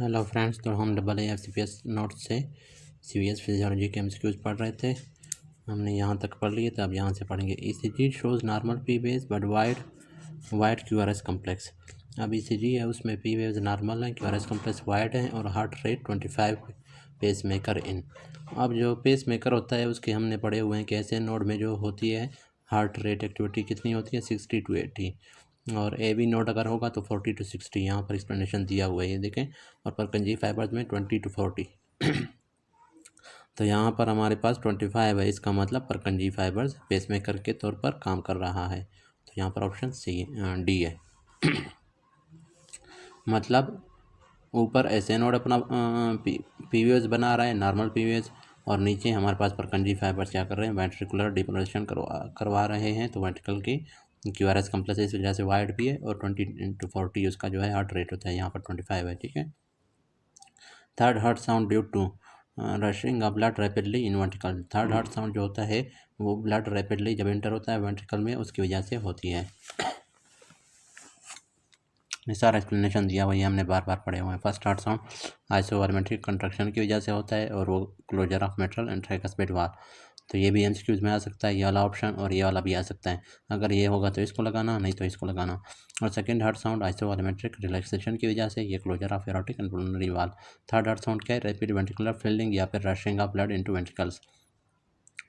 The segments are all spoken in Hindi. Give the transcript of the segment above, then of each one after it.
हेलो फ्रेंड्स, तो हम AAFCPS नोट से CVS फिजियोलॉजी के MCQs पढ़ रहे थे। हमने यहाँ तक पढ़ लिए, तो अब यहाँ से पढ़ेंगे। ECG shows normal P waves but wide QRS complex. अब ECG है, उसमें पी वेव्स नॉर्मल हैं, QRS कम्प्लेक्स वाइड हैं और हार्ट रेट 25 पेस मेकर इन। अब जो पेस मेकर होता है उसके हमने पढ़े हुए हैं कि ऐसे नोड में जो होती है हार्ट रेट एक्टिविटी कितनी होती है 60 to 80, और AB नोड अगर होगा तो 40 to 60। यहाँ पर एक्सप्लेनेशन दिया हुआ है, ये देखें। और परकंजी फाइबर्स में 20 to 40। तो यहाँ पर हमारे पास 25 है, इसका मतलब परकंजी फाइबर्स पेसमेकर के तौर पर काम कर रहा है। तो यहाँ पर ऑप्शन D है। मतलब ऊपर ऐसे नोड अपना पीवीएस बना रहा है, नॉर्मल पीवीएस, और नीचे हमारे पास परकंजी फाइबर्स क्या कर रहे हैं, वेंट्रिकुलर डिपोलेशन करवा रहे हैं। तो वेंट्रिकल की QRS कम्प्लेक्स इस वजह से वाइड भी है, और 20 to 40 उसका जो है हार्ट रेट होता है। यहाँ पर 25 है, ठीक है। Third heart sound due to rushing of blood rapidly in ventricle. Third heart sound जो होता है वो ब्लड रैपिडली जब एंटर होता है वेंट्रिकल में, उसकी वजह से होती है। सारा एक्सप्लेनेशन दिया हुआ है, हमने बार बार पढ़े हुए हैं। First heart sound isovolumetric contraction की वजह से होता है, और वो closure of mitral and tricuspid valve. तो ये भी MCQs में आ सकता है, ये वाला ऑप्शन, और ये वाला भी आ सकता है। अगर ये होगा तो इसको लगाना, नहीं तो इसको लगाना। और second heart sound isovolumetric relaxation की वजह से, ये closure of aortic and pulmonary valve. Third heart sound क्या है, रैपिड वेंट्रिकुलर फील्डिंग या फिर rushing of blood into ventricles.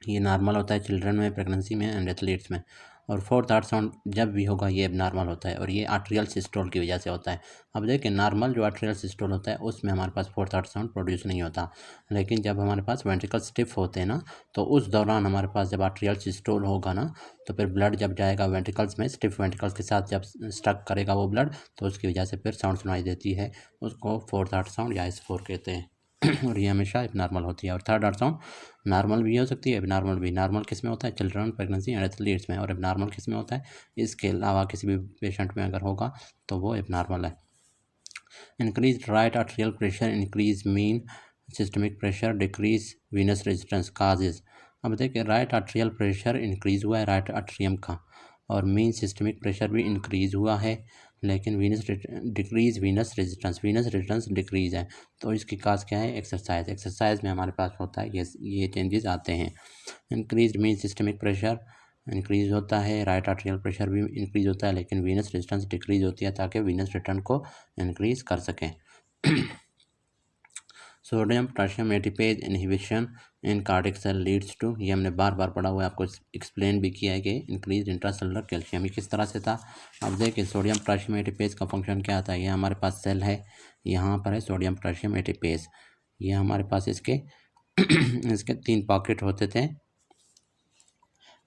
ये नॉर्मल होता है चिल्ड्रन में, प्रेगनेंसी में एंड एथलीट्स में। और फोर्थ हार्ट साउंड जब भी होगा ये एबनॉर्मल होता है, और ये आर्ट्रियल सिस्टोल की वजह से होता है। अब देखिए, नॉर्मल जो आर्ट्रियल सिस्टोल होता है उसमें हमारे पास फोर्थ हार्ट साउंड प्रोड्यूस नहीं होता, लेकिन जब हमारे पास वेंट्रिकल स्टिफ होते हैं ना, तो उस दौरान हमारे पास जब आर्ट्रियल सिस्टोल होगा ना, तो फिर ब्लड जब जाएगा वेंट्रिकल्स में, स्टिफ वेंट्रिकल्स के साथ जब स्टक करेगा वो ब्लड, तो उसकी वजह से फिर साउंड सुनाई देती है। उसको फोर्थ हार्ट साउंड या S4 कहते हैं। और ये हमेशा एबनॉर्मल होती है। और थर्ड हार्ट साउंड नॉर्मल भी हो सकती है, एबनॉर्मल भी। नॉर्मल किस में होता है, चिल्ड्रन, प्रेगनेंसी एंड एथलीट्स में। और एबनॉर्मल किस में होता है, इसके अलावा किसी भी पेशेंट में अगर होगा तो वो एबनॉर्मल है। Increase right atrial pressure, increase mean systemic pressure, decrease venous resistance causes. अब देखिए, राइट आर्ट्रियल प्रेशर इंक्रीज हुआ है राइट आर्ट्रियम का, और मीन सिस्टमिक प्रेशर भी इंक्रीज हुआ है, लेकिन डिक्रीज वीनस रेजिस्टेंस डिक्रीज है। तो इसकी काज क्या है, एक्सरसाइज में हमारे पास होता है ये चेंजेस आते हैं। Increase mean systemic pressure increase होता है, राइट आर्ट्रियल प्रेशर भी इंक्रीज होता है, लेकिन वीनस रेजिस्टेंस डिक्रीज होती है, ताकि वीनस रिटर्न को इंक्रीज कर सकें। Sodium potassium ATPase inhibition in cardiac cell leads to, ये हमने बार बार पढ़ा हुआ है, आपको एक्सप्लेन भी किया है कि इंक्रीज इंट्रासेलुलर कैल्शियम। ये किस तरह से था, अब देखिए, सोडियम पोटाशियम एटीपेज का फंक्शन क्या आता है। ये हमारे पास सेल है, यहाँ पर है सोडियम पोटाशियम एटीपेज। ये हमारे पास इसके इसके 3 पॉकेट होते थे,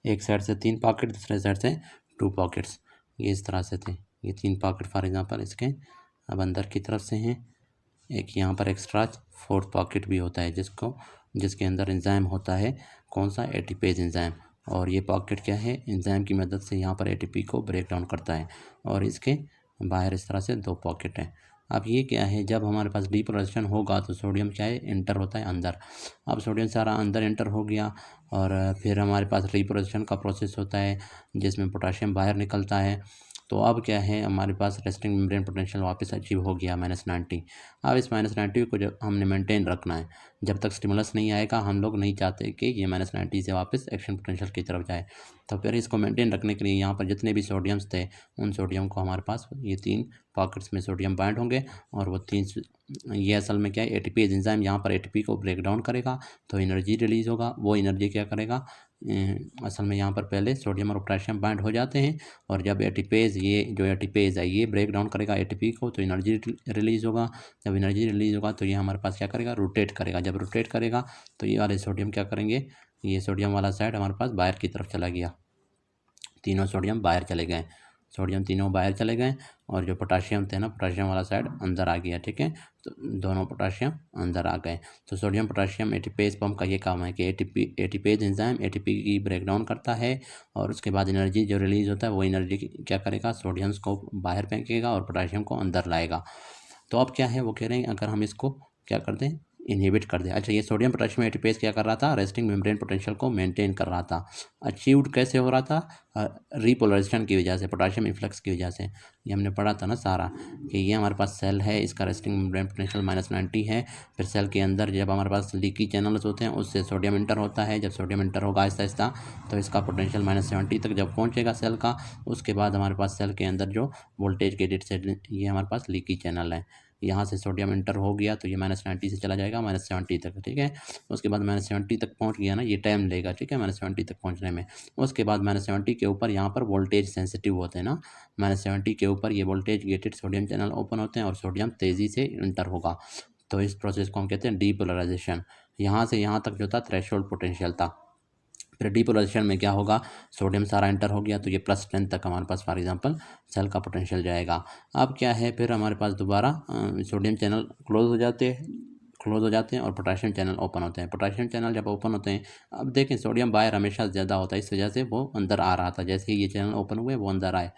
एक साइड से 3 पॉकेट, दूसरे साइड से 2 पॉकेट्स। ये इस तरह से थे, ये 3 पॉकेट फॉर एग्जांपल इसके अब अंदर की तरफ से हैं। एक यहाँ पर एक्स्ट्रा 4th पॉकेट भी होता है, जिसके अंदर एंजाइम होता है, कौन सा, एटीपेज एंजाइम। और ये पॉकेट क्या है, एंजाइम की मदद से यहाँ पर ATP को ब्रेक डाउन करता है। और इसके बाहर इस तरह से 2 पॉकेट हैं। अब ये क्या है, जब हमारे पास डिपोलेशन होगा तो सोडियम क्या है, इंटर होता है अंदर। अब सोडियम सारा अंदर इंटर हो गया, और फिर हमारे पास रिपोलेशन का प्रोसेस होता है, जिसमें पोटाशियम बाहर निकलता है। तो अब क्या है, हमारे पास रेस्टिंग मेम्ब्रेन पोटेंशियल वापस अचीव हो गया -90। अब इस -90 को जब हमने मेंटेन रखना है, जब तक स्टिमुलस नहीं आएगा हम लोग नहीं चाहते कि ये -90 से वापस एक्शन पोटेंशियल की तरफ जाए। तो फिर इसको मेंटेन रखने के लिए यहाँ पर जितने भी सोडियम्स थे, उन सोडियम को हमारे पास ये 3 पॉकेट्स में सोडियम बाइंड होंगे, और वो 3 ये असल में क्या है, एटीपेज एंजाइम यहाँ पर ATP को ब्रेक डाउन करेगा, तो एनर्जी रिलीज होगा। वो एनर्जी क्या करेगा, असल में यहाँ पर पहले सोडियम और पोटेशियम बाइंड हो जाते हैं, और जब एटीपेज, ये जो एटीपेज है ये ब्रेक डाउन करेगा ATP को, तो एनर्जी रिलीज होगा। जब एनर्जी रिलीज होगा तो ये हमारे पास क्या करेगा, रोटेट करेगा। जब रोटेट करेगा तो ये वाले सोडियम क्या करेंगे, ये सोडियम वाला साइड हमारे पास बाहर की तरफ चला गया, तीनों सोडियम बाहर चले गए, सोडियम तीनों बाहर चले गए, और जो पोटाशियम थे ना, पोटाशियम वाला साइड अंदर आ गया, ठीक है। तो दोनों पोटाशियम अंदर आ गए। तो सोडियम पोटाशियम एटीपेज पंप का ये काम है कि एटीपेज एंजाइम ATP की ब्रेक डाउन करता है, और उसके बाद एनर्जी जो रिलीज होता है वो एनर्जी क्या करेगा, सोडियम्स को बाहर फेंकेगा और पोटाशियम को अंदर लाएगा। तो अब क्या है, वो कह रहे हैं अगर हम इसको क्या कर दें, इनहिबिट कर दिया। अच्छा, ये सोडियम पोटेशियम एटीपेज क्या कर रहा था, रेस्टिंग मेम्ब्रेन पोटेंशियल को मेंटेन कर रहा था। अचीव्ड कैसे हो रहा था, रिपोलराइजेशन की वजह से, पोटेशियम इफ्लक्स की वजह से। ये हमने पढ़ा था ना सारा कि ये हमारे पास सेल है, इसका रेस्टिंग मेम्ब्रेन पोटेंशियल -90 है। फिर सेल के अंदर जब हमारे पास लीकी चैनल्स होते हैं उससे सोडियम इंटर होता है। जब सोडियम इंटर होगा आहिस्ता आहिस्ता तो इसका पोटेंशियल -70 तक जब पहुंचेगा सेल का, उसके बाद हमारे पास सेल के अंदर जो वोल्टेज गेटेड सेल, ये हमारे पास लीकी चैनल है। यहाँ से सोडियम इंटर हो गया तो ये -90 से चला जाएगा -70 तक, ठीक है। उसके बाद -70 तक पहुँच गया ना, ये टाइम लेगा, ठीक है, -70 तक पहुँचने में। उसके बाद -70 के ऊपर यहाँ पर वोल्टेज सेंसिटिव होते हैं ना, -70 के ऊपर ये voltage gated sodium channel open होते हैं और सोडियम तेज़ी से इंटर होगा। तो इस प्रोसेस को हम कहते हैं डीपोलराइजेशन। यहाँ से यहाँ तक जो था थ्रेशोल्ड पोटेंशियल था। फिर डीपोलराइजेशन में क्या होगा, सोडियम सारा इंटर हो गया तो ये +10 तक हमारे पास फॉर एग्जांपल सेल का पोटेंशियल जाएगा। अब क्या है, फिर हमारे पास दोबारा सोडियम चैनल क्लोज हो जाते हैं और पोटेशियम चैनल ओपन होते हैं। पोटेशियम चैनल जब ओपन होते हैं, अब देखें सोडियम बाहर हमेशा ज़्यादा होता है, इस वजह से वो अंदर आ रहा था। जैसे ही ये चैनल ओपन हुए वो अंदर आए,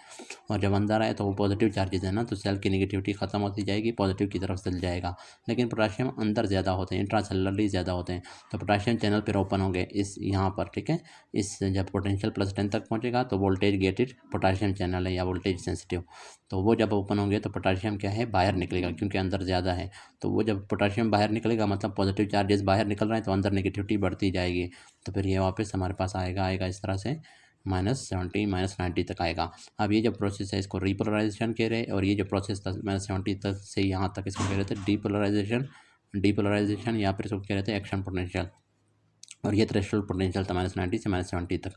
और जब अंदर आए तो वो पॉजिटिव चार्जेस है ना, तो सेल की निगेटिविटी ख़त्म होती जाएगी, पॉजिटिव की तरफ चल जाएगा। लेकिन पोटेशियम अंदर ज़्यादा होते हैं, इंट्रासेलुलरली ज़्यादा होते हैं, तो पोटेशियम चैनल फिर ओपन होंगे इस यहाँ पर, ठीक है। इस जब पोटेंशियल +10 तक पहुँचेगा तो वोल्टेज गेटेड पोटेशियम चैनल है या वोल्टेज सेंसिटिव, तो वो जब ओपन होंगे तो पोटेशियम क्या है, बाहर निकलेगा क्योंकि अंदर ज़्यादा है। तो वो जब पोटेशियम बाहर निकलेगा मतलब पॉजिटिव चार्जेस बाहर निकल रहे हैं तो अंदर नेगेटिविटी बढ़ती जाएगी। तो फिर ये वापस हमारे पास आएगा इस तरह से -70 -90 तक आएगा। अब ये जो प्रोसेस है इसको रिपोलराइजेशन कह रहे हैं, और ये जो प्रोसेस था -70 तक से यहाँ तक इसको कह रहे थे डीपोलराइजेशन या फिर इसको कह रहे थे एक्शन पोटेंशियल। और ये थ्रेशोल्ड पोटेंशियल था -90 से -70 तक।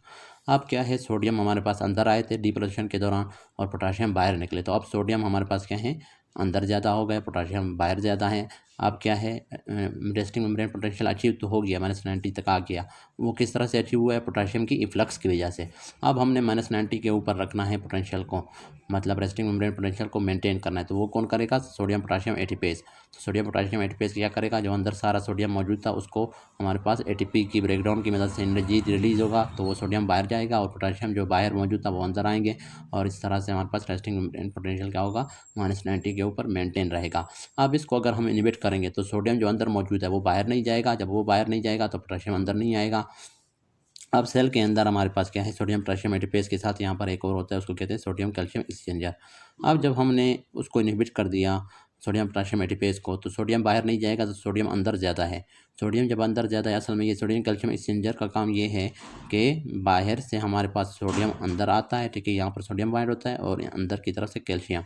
अब क्या है, सोडियम हमारे पास अंदर आए थे डीपोलराइजेशन के दौरान और पोटेशियम बाहर निकले, तो अब सोडियम हमारे पास क्या है, अंदर ज़्यादा हो गए, पोटेशियम बाहर ज़्यादा है। अब क्या है, रेस्टिंग मेम्ब्रेन पोटेंशियल अचीव तो हो गया, -90 तक आ गया। वो किस तरह से अचीव हुआ है, पोटेशियम की इफ्लक्स की वजह से। अब हमने -90 के ऊपर रखना है पोटेंशियल को, मतलब रेस्टिंग मेम्ब्रेन पोटेंशियल को मेंटेन करना है, तो वो कौन करेगा, सोडियम पोटेशियम एटीपेज। तो सोडियम पोटेशियम एटीपेज क्या करेगा, जो अंदर सारा सोडियम मौजूद था उसको हमारे पास एटीपी की ब्रेकडाउन की मदद से एनर्जी रिलीज होगा, तो वो सोडियम बाहर जाएगा और पोटेशियम जो बाहर मौजूद था वो अंदर आएंगे, और इस तरह से हमारे पास रेस्टिंग मेम्ब्रेन पोटेंशियल क्या होगा, -90 के ऊपर मेंटेन रहेगा। अब इसको अगर हम इनहिबिट करेंगे तो सोडियम जो अंदर मौजूद है वो बाहर नहीं जाएगा, जब वो बाहर नहीं जाएगा तो पोटेशियम अंदर नहीं आएगा। अब सेल के अंदर हमारे पास क्या है, सोडियम पोटेशियम एटीपेज के साथ यहाँ पर एक और होता है, उसको कहते हैं सोडियम कैल्शियम एक्सचेंजर। अब जब हमने उसको इनहिबिट कर दिया सोडियम पोटेशियम एटीपेज को, तो सोडियम बाहर नहीं जाएगा, तो सोडियम अंदर ज़्यादा है। सोडियम जब अंदर ज़्यादा है, असल में ये सोडियम कैल्शियम एक्सचेंजर का काम ये है कि बाहर से हमारे पास सोडियम अंदर आता है, ठीक है, यहाँ पर सोडियम बाहर होता है और अंदर की तरफ से कैल्शियम।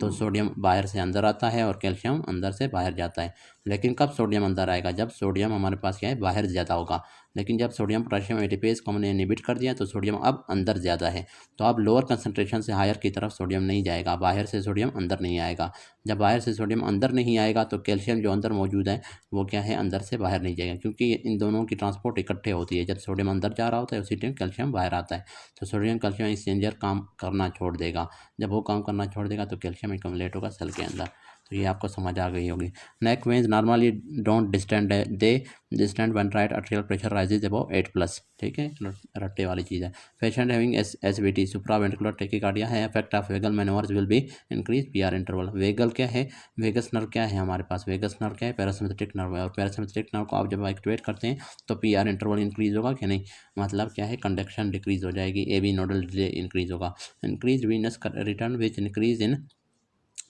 तो सोडियम बाहर से अंदर आता है और कैल्शियम अंदर से बाहर जाता है। लेकिन कब सोडियम अंदर आएगा, जब सोडियम हमारे पास क्या है, बाहर ज़्यादा होगा। लेकिन जब सोडियम पोटेशियम एटीपेज को हमने इनहिबिट कर दिया तो सोडियम अब अंदर ज़्यादा है, तो अब लोअर कंसंट्रेशन से हायर की तरफ सोडियम नहीं जाएगा, बाहर से सोडियम अंदर नहीं आएगा। जब बाहर से सोडियम अंदर नहीं आएगा तो कैल्शियम जो अंदर मौजूद है वो क्या है, अंदर से बाहर नहीं जाएगा, क्योंकि इन दोनों की ट्रांसपोर्ट इकट्ठे होती है। जब सोडियम अंदर जा रहा होता है उसी टाइम कैल्शियम बाहर आता है, तो सोडियम कैल्शियम एक्सचेंजर काम करना छोड़ देगा। जब वो काम करना छोड़ देगा तो कैल्शियम एक्युमुलेट होगा सेल के अंदर। तो ये आपको समझ आ गई होगी। Neck veins normally don't distend, they distend when right arterial pressure rises above 8+, ठीक है, रट्टे वाली चीज़ है। Patient having SVT supraventricular tachycardia है, effect of vagal manoeuvres will be increase PR interval. Vagal क्या है, वेगस नर्व क्या है हमारे पास, वेगस नर्व क्या है, पैरासिम्पैथेटिक नर्व है, और पैरासिम्पैथेटिक नर्व को आप जब एक्टिवेट करते हैं तो पीआर इंटरवल इंक्रीज होगा कि नहीं, मतलब क्या है, कंडक्शन डिक्रीज हो जाएगी, एवी नोडल डिले इंक्रीज होगा। Increase venous return which increase in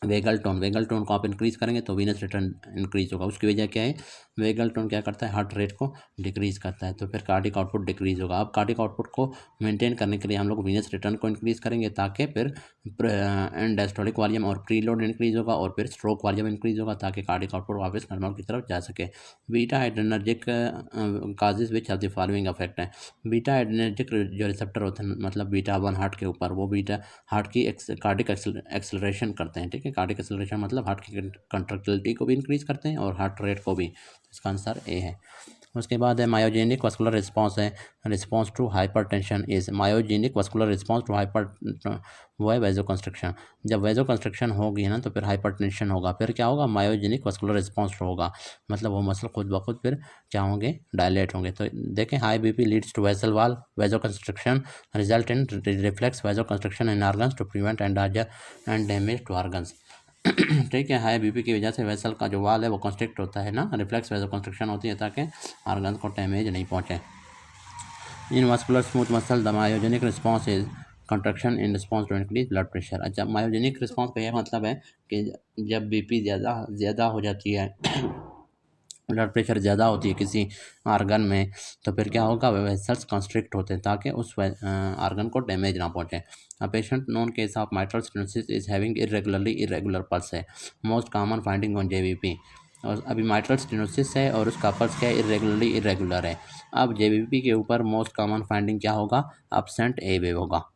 vagal tone को आप इंक्रीज़ करेंगे तो वीनस रिटर्न इंक्रीज होगा। उसकी वजह क्या है, वेगल टोन क्या करता है, हार्ट रेट को डिक्रीज़ करता है, तो फिर कार्डिक आउटपुट डिक्रीज़ होगा। अब कार्डिक आउटपुट को मेंटेन करने के लिए हम लोग वीनस रिटर्न को इंक्रीज़ करेंगे, ताकि फिर एंड डायस्टोलिक वॉल्यूम और प्रीलोड इंक्रीज़ होगा, और फिर स्ट्रोक वॉल्यूम इंक्रीज़ होगा, ताकि कार्डिक आउटपुट वापस नॉर्मल की तरफ जा सके। Beta adrenergic causes which have the following effect है। बीटा एड्रेनर्जिक जो रिसेप्टर होते हैं, मतलब बीटा 1 हार्ट के ऊपर, वो बीटा हार्ट की कार्डिक एक्सेलरेशन करते हैं, ठीक है। कार्डिक एक्सेलरेशन मतलब हार्ट की कंट्रक्टिलिटी को भी इंक्रीज़ करते हैं और हार्ट रेट को भी। तो इसका आंसर ए है। उसके बाद है मायोजेनिक वस्कुलर रिस्पॉन्स है, response to hypertension is myogenic vascular response to hyper, वो है वेजो कंस्ट्रक्शन। जब वेजो कंस्ट्रक्शन होगी ना तो फिर हाइपरटेंशन होगा, फिर क्या होगा, मायोजेनिक वस्कुलर रिस्पॉन्स होगा, मतलब वो मसल खुद ब खुद फिर क्या होंगे, डायलेट होंगे। तो देखें, high BP leads to vessel wall vasoconstriction, result in reflex vasoconstriction in organs to prevent end damage to organs. ठीक है, हाई बीपी की वजह से वेसल का जो वाल है वो कंस्ट्रिक्ट होता है ना, रिफ्लेक्स वेसल कंस्ट्रक्शन होती है ताकि ऑर्गन को डैमेज नहीं पहुंचे। In muscular smooth muscle the myogenic response is contraction in response to increase blood pressure. अच्छा, मायोजेनिक रिस्पॉन्स का यह मतलब है कि जब बीपी ज़्यादा हो जाती है ब्लड प्रेशर ज़्यादा होती है किसी आर्गन में, तो फिर क्या होगा, वेसल्स कंस्ट्रिक्ट होते हैं ताकि उस आर्गन को डैमेज ना पहुंचे। A patient known case of mitral stenosis is having irregular pulse है, most common finding on JVP. और अभी माइट्रल स्टेनोसिस है और उसका पल्स क्या है, इरेगुलर है। अब जेबीपी के ऊपर मोस्ट कॉमन फाइंडिंग क्या होगा, अब्सेंट ए वेव होगा।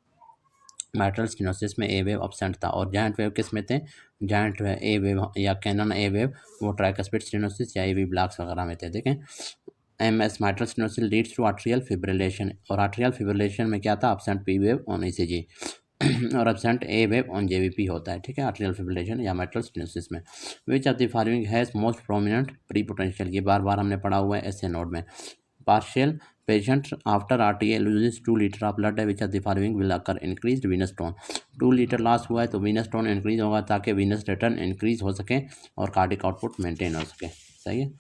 माइट्रल स्टेनोसिस में ए वेव अब्सेंट था और जायंट वेव किस में थे, giant A wave or cannon A wave वो tricuspid stenosis or AV blocks वगैरह में थे। देखें, MS mitral stenosis leads to atrial fibrillation, और आर्ट्रियल फिब्रिलेशन में क्या था, absent P wave on ECG और absent A wave on JVP होता है। ठीक है, atrial fibrillation or mitral stenosis में। Which of the following has most prominent pre potential, ये बार बार हमने पढ़ा हुआ है ऐसे नोट में। Partial patient after RTA loses 2 litre of blood which are the following will occur, increased venous tone. 2 litre loss हुआ है तो वीनस टोन इंक्रीज होगा ताकि वीनस रिटर्न इंक्रीज हो सके और कार्डिक आउटपुट मेंटेन हो सके। सही है।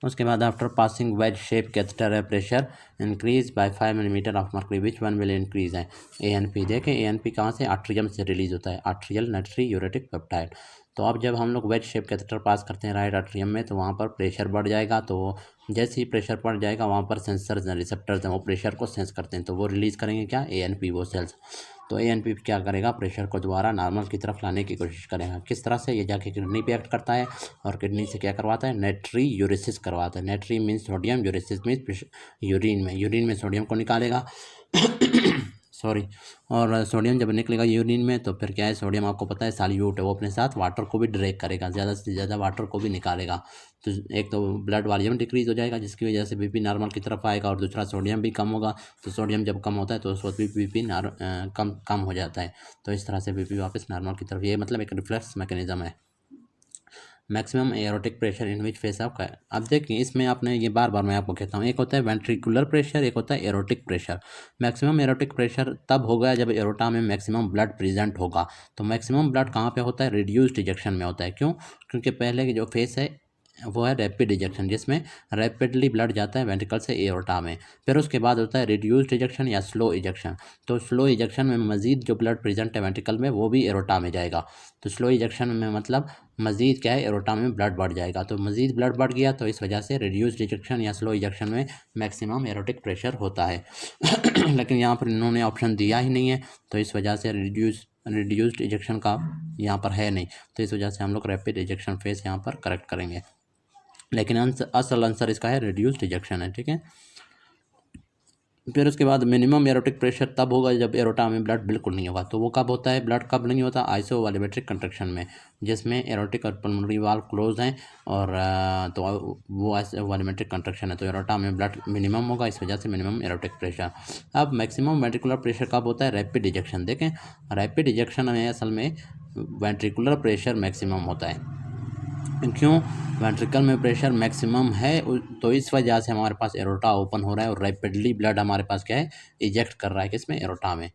उसके बाद after passing veg shape catheter pressure increase by 5 millimetre of mercury, which one will increase है, एएनपी। देखें, एएनपी कहाँ से, आर्ट्रियम से रिलीज होता है, आर्ट्रियल नाइट्री यूरेटिक पेप्टाइड। तो अब जब हम लोग वेज शेप कैथेटर पास करते हैं राइट आर्ट्रियम में तो वहाँ पर प्रेशर बढ़ जाएगा, तो जैसे ही प्रेशर बढ़ जाएगा वहाँ पर सेंसर्स हैं, रिसेप्टर्स हैं, वो प्रेशर को सेंस करते हैं तो वो रिलीज़ करेंगे क्या, एएनपी, वो सेल्स। तो एएनपी क्या करेगा, प्रेशर को दोबारा नॉर्मल की तरफ लाने की कोशिश करेगा। किस तरह से, ये जाके किडनी पे एक्ट करता है और किडनी से क्या करवाता है, नेट्री यूरेसिस करवाता है। नेट्री मीन्स सोडियम, यूरेसिस मीन्स यूरिन में सोडियम को निकालेगा सॉरी। और सोडियम जब निकलेगा यूरिन में तो फिर क्या है, सोडियम आपको पता है सॉल्यूट है, वो अपने साथ वाटर को भी ड्रैग करेगा, ज़्यादा से ज़्यादा वाटर को भी निकालेगा। तो एक तो ब्लड वॉल्यूम डिक्रीज हो जाएगा जिसकी वजह से बीपी नॉर्मल की तरफ आएगा, और दूसरा सोडियम भी कम होगा। तो सोडियम जब कम होता है तो उस वक्त भी बीपी कम हो जाता है। तो इस तरह से बीपी वापस नॉर्मल की तरफ, ये मतलब एक रिफ्लेक्स मैकेनिज्म है। Maximum aortic pressure in which phase of, अब देखिए इसमें आपने ये बार बार मैं आपको कहता हूँ, एक होता है वेंट्रिकुलर प्रेशर, एक होता है aortic pressure. Maximum aortic pressure तब होगा जब एरोटा में मैक्सिमम ब्लड प्रेजेंट होगा। तो मैक्सिमम ब्लड कहाँ पे होता है, रिड्यूस्ड इजेक्शन में होता है। क्यों, क्योंकि पहले की जो फेस है वो है रैपिड इजेक्शन, जिसमें रैपिडली ब्लड जाता है वेंट्रिकल से एओर्टा में। फिर उसके बाद होता है रिड्यूस्ड इजेक्शन या स्लो इजेक्शन। तो स्लो इजेक्शन में मजीद जो ब्लड प्रेजेंट है वेंट्रिकल में वो भी एरोटा में जाएगा। तो स्लो इजेक्शन में मतलब मजीद क्या है, एरोटा में ब्लड बढ़ जाएगा। तो मजीद ब्लड बढ़ गया तो इस वजह से रिड्यूस्ड इजेक्शन या स्लो इजेक्शन में मैक्सिमम एरोटिक प्रेशर होता है लेकिन यहाँ पर इन्होंने ऑप्शन दिया ही नहीं है, तो इस वजह से रिड्यूस्ड इजेक्शन का यहाँ पर है नहीं, तो इस वजह से हम लोग रैपिड इजेक्शन फेस यहाँ पर करेक्ट करेंगे। लेकिन असल आंसर इसका है रिड्यूस्ड इजेक्शन है। ठीक है। फिर उसके बाद मिनिमम एरोटिक प्रेशर तब होगा जब एरोटा में ब्लड बिल्कुल नहीं होगा। तो वो कब होता है, ब्लड कब नहीं होता, आइसोवॉल्यूमेट्रिक कंट्रक्शन में, जिसमें एरोटिक और पल्मोनरी वाल्व क्लोज हैं और तो वो आइसोवॉल्यूमेट्रिक कंट्रक्शन है, तो एरोटा में ब्लड मिनिमम होगा, इस वजह से मिनिमम एरोटिक प्रेशर। अब मैक्सिमम वेंट्रिकुलर प्रेशर कब होता है, रैपिड इजेक्शन। देखें, रैपिड इजेक्शन में असल में वेंट्रिकुलर प्रेशर मैक्सिमम होता है। क्यों, वेंट्रिकल में प्रेशर मैक्सिमम है तो इस वजह से हमारे पास एरोटा ओपन हो रहा है और रैपिडली ब्लड हमारे पास क्या है, इजेक्ट कर रहा है, किसमें, एरोटा में।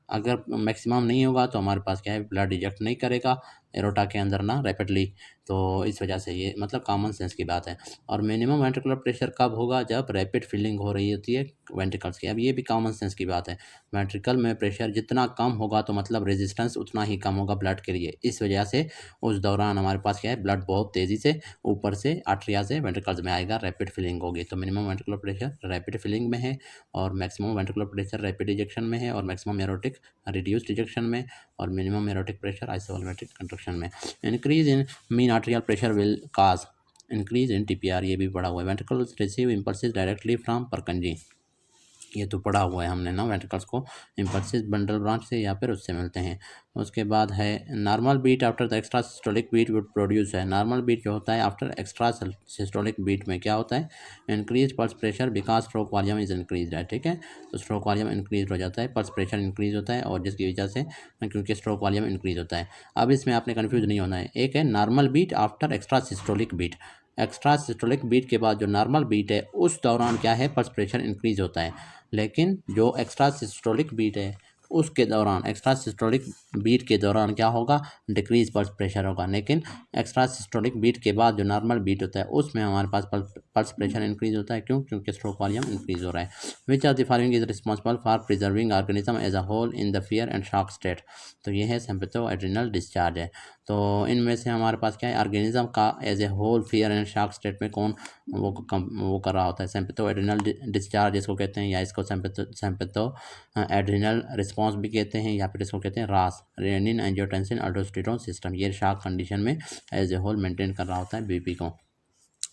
अगर मैक्सिमम नहीं होगा तो हमारे पास क्या है, ब्लड इजेक्ट नहीं करेगा एरोटा के अंदर ना रैपिडली। तो इस वजह से ये मतलब कॉमन सेंस की बात है। और मिनिमम वेंट्रिकुलर प्रेशर कब होगा, जब रैपिड फिलिंग हो रही होती है वेंट्रिकल्स की। अब ये भी कॉमन सेंस की बात है, वेंट्रिकल में प्रेशर जितना कम होगा तो मतलब रेजिस्टेंस उतना ही कम होगा ब्लड के लिए, इस वजह से उस दौरान हमारे पास क्या है, ब्लड बहुत तेज़ी से ऊपर से आर्ट्रिया से वेंट्रिकल्स में आएगा, रैपिड फिलिंग होगी। तो minimum ventricular pressure rapid filling में है और maximum ventricular pressure rapid ejection में है और मैक्सिमम एरोटिक रिड्यूस्ड इजेक्शन में और minimum aortic pressure isovolumetric contraction में। Increase in mean arterial pressure will cause increase in TPR, ये भी पढ़ा हुआ है। Ventricles receive impulses directly from Purkinje, ये तो पढ़ा हुआ है हमने ना, वेंट्रिकल्स को इम्पल्सिस बंडल ब्रांच से या फिर उससे मिलते हैं। उसके बाद है normal beat after the extra systolic beat would produce है। नॉर्मल बीट जो होता है आफ्टर एक्स्ट्रा सिस्टोलिक बीट में क्या होता है, increase pulse pressure because stroke volume is increase है। ठीक है, तो स्ट्रोक वॉल्यूम इंक्रीज हो जाता है, पल्स प्रेशर इंक्रीज होता है और जिसकी वजह से क्योंकि स्ट्रोक वॉल्यूम इंक्रीज होता है। अब इसमें आपने कन्फ्यूज नहीं होना है, एक है normal beat after extra systolic beat. Extra systolic beat के बाद जो नॉर्मल बीट है उस दौरान क्या है, पल्स प्रेशर इंक्रीज होता है। लेकिन जो एक्स्ट्रा सिस्टोलिक बीट है उसके दौरान एक्स्ट्रा सिस्टोलिक बीट के दौरान क्या होगा, डिक्रीज पल्स प्रेशर होगा। लेकिन एक्स्ट्रा सिस्टोलिक बीट के बाद जो नॉर्मल बीट होता है उसमें हमारे पास पल्स प्रेशर इंक्रीज होता है। क्यों? क्योंकि स्ट्रोक वॉल्यूम इंक्रीज हो रहा है। Which of the following is responsible for preserving organism as a whole in the fear and shock state. तो ये है सिम्पैथो एड्रिनल डिस्चार्ज है। तो इनमें से हमारे पास क्या है, ऑर्गेनिज्म का as a whole fear and shock state में कौन वो कर रहा होता है, सिम्पैथो एड्रिनल डिस्चार्ज इसको कहते हैं, या इसको सिम्पैथो एड्रिनल रिस्पॉन्स भी कहते हैं, या फिर इसको कहते हैं रास, रेनिन एंजियोटेंसिन अल्डोस्टेरोन सिस्टम। ये शॉक कंडीशन में एज ए होल मेंटेन कर रहा होता है बीपी को।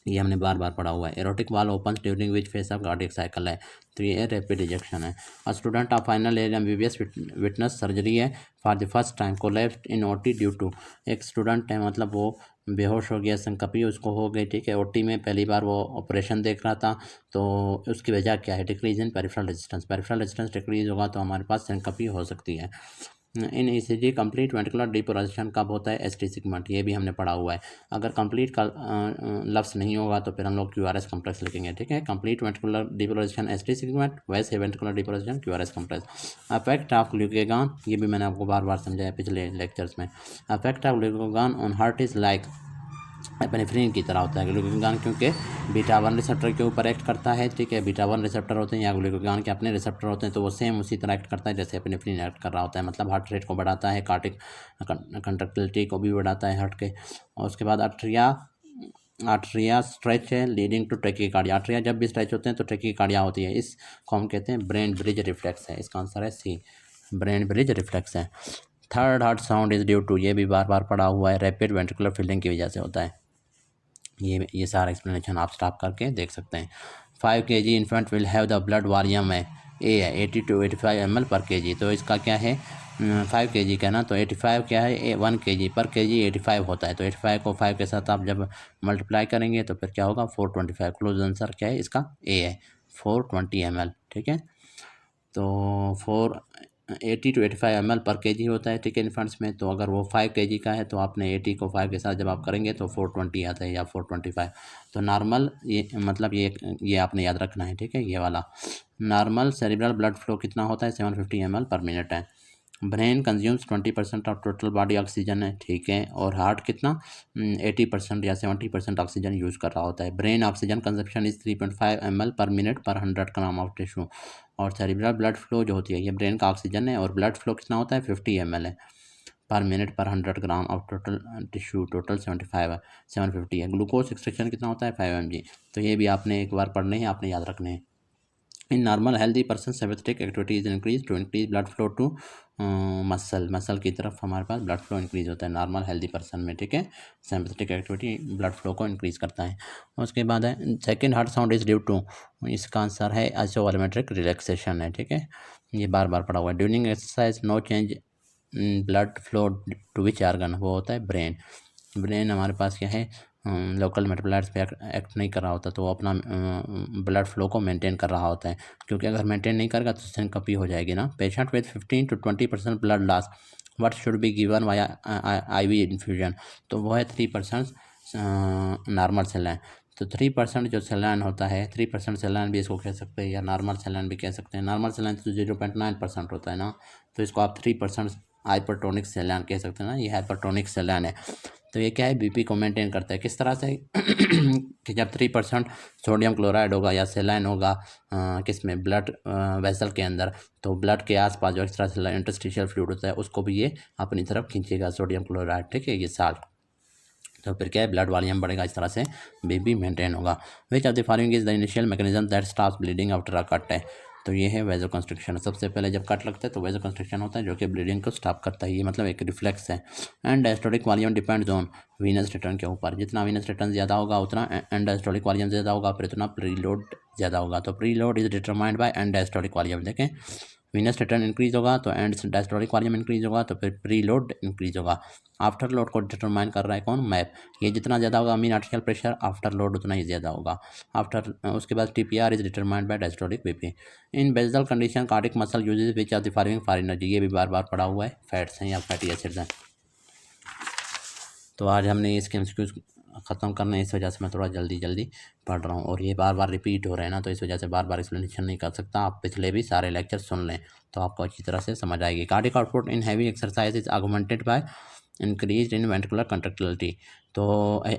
ये हमने बार बार पढ़ा हुआ है। Aortic valve open during which phase of cardiac cycle है, तो ये रैपिड इजेक्शन है। A student of final year MBBS witness surgery है for the first time collapsed in OT due to. एक स्टूडेंट है, मतलब वो बेहोश हो गया, संकपी उसको हो गई, ठीक है, ओटी में पहली बार वो ऑपरेशन देख रहा था। तो उसकी वजह क्या है, decrease in peripheral resistance. Peripheral resistance decrease होगा तो हमारे पास संकपी हो सकती है। इन ईसीजी कंप्लीट वेंट्रिकुलर डिपोलाइजेशन कब होता है, एसटी सेगमेंट, ये भी हमने पढ़ा हुआ है। अगर कंप्लीट का लफ्स नहीं होगा तो फिर हम लोग क्यूआरएस कॉम्प्लेक्स लिखेंगे, ठीक है। Complete ventricular depolarization ST segment, वैसे ventricular depolarization QRS complex. Affect of glucagon, ये भी मैंने आपको बार बार समझाया पिछले लेक्चर्स में। Affect of glucagon on heart is like epinephrine की तरह होता है ग्लूकागॉन, क्योंकि बीटा 1 रिसेप्टर के ऊपर एक्ट करता है, ठीक है। बीटा 1 रिसेप्टर होते हैं या ग्लूकागॉन के अपने रिसेप्टर होते हैं, तो वो सेम उसी तरह एक्ट करता है जैसे एपेनेफ्रिन एक्ट कर रहा होता है। मतलब हार्ट रेट को बढ़ाता है, कार्डिक कंट्रक्टिलिटी को भी बढ़ाता है हार्ट के। और उसके बाद आर्टरिया स्ट्रेच है लीडिंग टू ट्रैकिकार्डिया। आर्टरिया जब भी स्ट्रेच होते हैं तो ट्रैकिकार्डिया होती है। इसको हम कहते हैं ब्रेन ब्रिज रिफ्लेक्स है। इसका आंसर है सी, ब्रेन ब्रिज रिफ्लेक्स है। Third heart sound is due to, ये भी बार बार पढ़ा हुआ है, रैपिड वेंट्रिकुलर फील्डिंग की वजह से होता है। ये सारा एक्सप्लेनेशन आप स्टॉप करके देख सकते हैं। 5 kg infant will have the blood volume है, ए है 80 to 85 ml पर kg। तो इसका क्या है, 5 kg का ना, तो 85 क्या है, 1 kg पर kg 85 होता है। तो 85 को 5 के साथ आप जब मल्टीप्लाई करेंगे तो फिर क्या होगा, 425। क्लोज आंसर क्या है इसका, ए है 420 ml, ठीक है। तो 80 to 85 ml पर केजी होता है, ठीक है, इन्फेंट्स में। तो अगर वो 5 kg का है तो आपने 80 को 5 के साथ जब आप करेंगे तो 420 आता है या 425। तो नॉर्मल, ये मतलब ये आपने याद रखना है, ठीक है। ये वाला नॉर्मल सेरिब्रल ब्लड फ्लो कितना होता है, 750 ml पर मिनट है। Brain consumes 20% of total body oxygen है, ठीक है। और हार्ट कितना, 80% या 70% ऑक्सीजन यूज़ कर रहा होता है। Brain oxygen consumption is 3.5 ml पर मिनट पर 100 ग्राम ऑफ टिश्यू। और सेरिब्रल ब्लड फ्लो जो होती है, ये ब्रेन का ऑक्सीजन है, और ब्लड फ्लो कितना होता है, 50 ml है पर मिनट पर 100 gram of total tissue. Total 750 है। ग्लूकोज एक्सट्रैक्शन कितना होता है, 5 mg। तो ये भी आपने एक बार पढ़ने हैं, आपने याद रखने हैं। In normal healthy person sympathetic activity is increase to increase blood flow to muscle की तरफ हमारे पास ब्लड फ्लो इंक्रीज होता है नॉर्मल हेल्दी पर्सन में, ठीक है। सिम्पैथेटिक एक्टिविटी ब्लड फ्लो को इंक्रीज करता है। उसके बाद है second heart sound is due to, इसका आंसर है आइसोवॉल्यूमेट्रिक रिलैक्सेशन है, ठीक है। ये बार बार पढ़ा हुआ है। During exercise no change blood flow to which organ, वो होता है ब्रेन। ब्रेन हमारे पास क्या है, लोकल मेटाबोलाइट्स पे एक्ट नहीं कर रहा होता, तो वो अपना ब्लड फ्लो को मेंटेन कर रहा होता है। क्योंकि अगर मेंटेन नहीं करेगा तो सिनकपी हो जाएगी ना। Patient with 15 to 20% blood loss, what should be given via IV infusion. तो वो है 3% नॉर्मल सेलाइन। तो 3% जो सेलाइन होता है, 3% सेलाइन भी इसको कह सकते हैं या नॉर्मल सेलाइन भी कह सकते हैं। नॉर्मल सेलाइन तो 0.9% होता है ना, तो इसको आप 3% हाइपरटोनिक सेलाइन कह सकते हैं ना। ये हाइपरटोनिक सेलाइन है। तो ये क्या है, बीपी को मेंटेन करता है। किस तरह से कि जब 3% सोडियम क्लोराइड होगा या सेलाइन होगा किस में, ब्लड वेसल के अंदर, तो ब्लड के आसपास जो एक्स्ट्रा सेलुलर इंटरस्टिशियल फ्लूइड होता है उसको भी ये अपनी तरफ खींचेगा, सोडियम क्लोराइड, ठीक है, ये साल्ट। तो फिर क्या है, ब्लड वॉल्यूम बढ़ेगा, इस तरह से बीपी मेंटेन होगा। विच of the following is the initial mechanism that stops bleeding after a cut है। तो ये है वेजो कंस्ट्रिक्शन। सबसे पहले जब कट लगता है तो वेजो कंस्ट्रिक्शन होता है जो कि ब्लीडिंग को स्टॉप करता है। ये मतलब एक रिफ्लेक्स है। And diastolic volume depends on venous return के ऊपर। जितना वीनस रिटर्न ज़्यादा होगा उतना एंड डायस्टोलिक वॉल्यूम ज़्यादा होगा, फिर उतना प्रीलोड ज़्यादा होगा। तो preload is determined by end diastolic volume. देखें, वीनस रिटर्न इंक्रीज होगा तो एंड डायस्टोलिक वॉल्यूम इंक्रीज होगा, तो फिर प्री लोड इंक्रीज होगा। आफ्टर लोड को डिटरमाइन कर रहा है कौन, मैप। ये जितना ज़्यादा होगा mean arterial pressure, afterload उतना ही ज़्यादा होगा। आफ्टर उसके बाद TPR is determined by diastolic BP. In basal condition cardiac muscle uses which of the following for energy. ये भी बार बार पढ़ा हुआ है, फैट्स हैं या फैटी एसिड्स हैं। तो आज हमने इसके एमसीक्यूज ख़त्म करना है, इस वजह से मैं थोड़ा जल्दी जल्दी पढ़ रहा हूँ और ये बार बार रिपीट हो रहे हैं ना, तो इस वजह से बार बार एक्सप्लेनेशन नहीं कर सकता। आप पिछले भी सारे लेक्चर सुन लें तो आपको अच्छी तरह से समझ आएगी। Cardiac output in heavy exercise is augmented by increase in ventricular contractility. तो